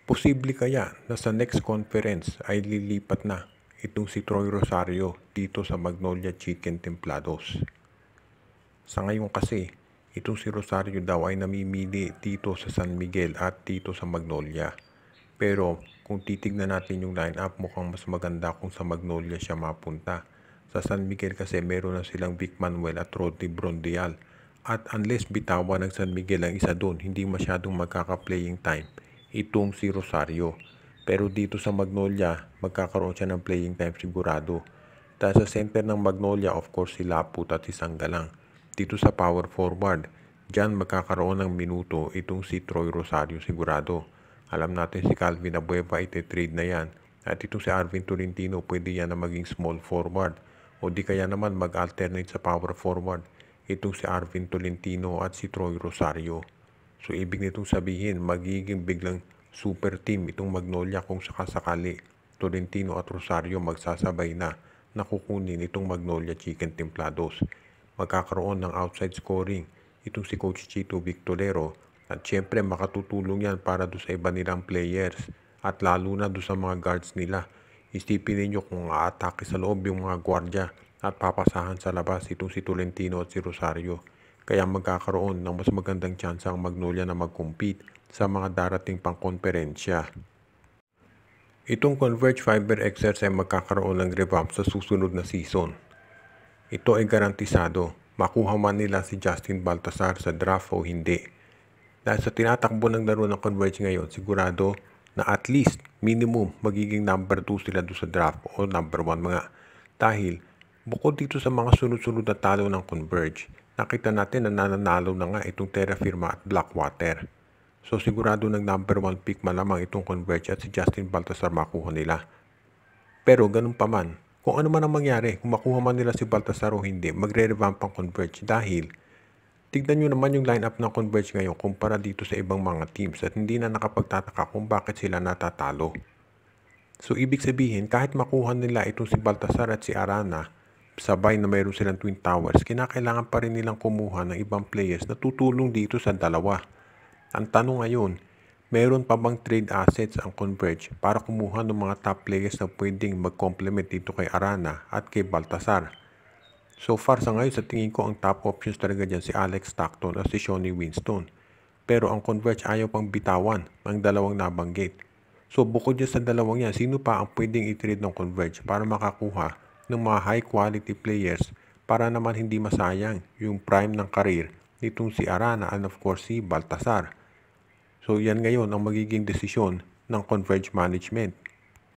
Posible kaya na sa next conference ay lilipat na itong si Troy Rosario dito sa Magnolia Chicken Templados? Sa ngayon kasi, itong si Rosario daw ay namimili dito sa San Miguel at dito sa Magnolia. Pero kung titignan natin yung lineup, mukhang mas maganda kung sa Magnolia siya mapunta. Sa San Miguel kasi meron na silang Vic Manuel at Rodney Brondial. At unless bitawan ng San Miguel ang isa doon, hindi masyadong magkaka-playing time itong si Rosario. Pero dito sa Magnolia, magkakaroon siya ng playing time sigurado. Dahil sa center ng Magnolia, of course, si Laput at si Sanggalang. Dito sa power forward, dyan magkakaroon ng minuto itong si Troy Rosario sigurado. Alam natin si Calvin Abueva ite-trade na yan. At itong si Arvin Tolentino pwede yan na maging small forward. O di kaya naman mag-alternate sa power forward. Itong si Arvin Tolentino at si Troy Rosario. So ibig nitong sabihin magiging biglang super team itong Magnolia kung sakasakali Tolentino at Rosario magsasabay na kukunin itong Magnolia Chicken Templados. Magkakaroon ng outside scoring itong si Coach Chito Victorero at syempre makatutulong yan para do sa iba nilang players at lalo na do sa mga guards nila. Isipin ninyo kung aatake sa loob yung mga gwardya at papasahan sa labas itong si Tolentino at si Rosario. Kaya magkakaroon ng mas magandang tsansa ang Magnolia na mag-compete sa mga darating pang konferensya. Itong Converge Fiber Exercise ay magkakaroon ng revamp sa susunod na season. Ito ay garantisado, makuha man nila si Justin Baltasar sa draft o hindi. Dahil sa tinatakbo ng laro ng Converge ngayon, sigurado na at least minimum magiging number 2 sila doon sa draft o number 1 mga. Dahil bukod dito sa mga sunod-sunod na talo ng Converge, nakita natin na nananalo na nga itong Terra Firma at Blackwater. So sigurado ng number 1 pick malamang itong Converge at si Justin Baltasar makuha nila. Pero ganun pa man, kung ano man ang mangyari, kung makuha man nila si Baltasar o hindi, magre-revamp ang Converge dahil tignan nyo naman yung lineup ng Converge ngayon kumpara dito sa ibang mga teams at hindi na nakapagtataka kung bakit sila natatalo. So ibig sabihin, kahit makuha nila itong si Baltasar at si Arana, sabay na mayroon silang Twin Towers, kinakailangan pa rin nilang kumuha ng ibang players na tutulong dito sa dalawa. Ang tanong ngayon, meron pa bang trade assets ang Converge para kumuha ng mga top players na pwedeng mag-complement dito kay Arana at kay Baltasar? So far sa ngayon, sa tingin ko ang top options talaga dyan si Alex Stockton at si Shawnee Winston. Pero ang Converge ayaw pang bitawan ng dalawang nabanggit. So bukod dyan sa dalawang yan, sino pa ang pwedeng i-trade ng Converge para makakuha ng mga high quality players para naman hindi masayang yung prime ng career nitong si Arana and of course si Baltasar. So yan ngayon ang magiging desisyon ng Converge Management.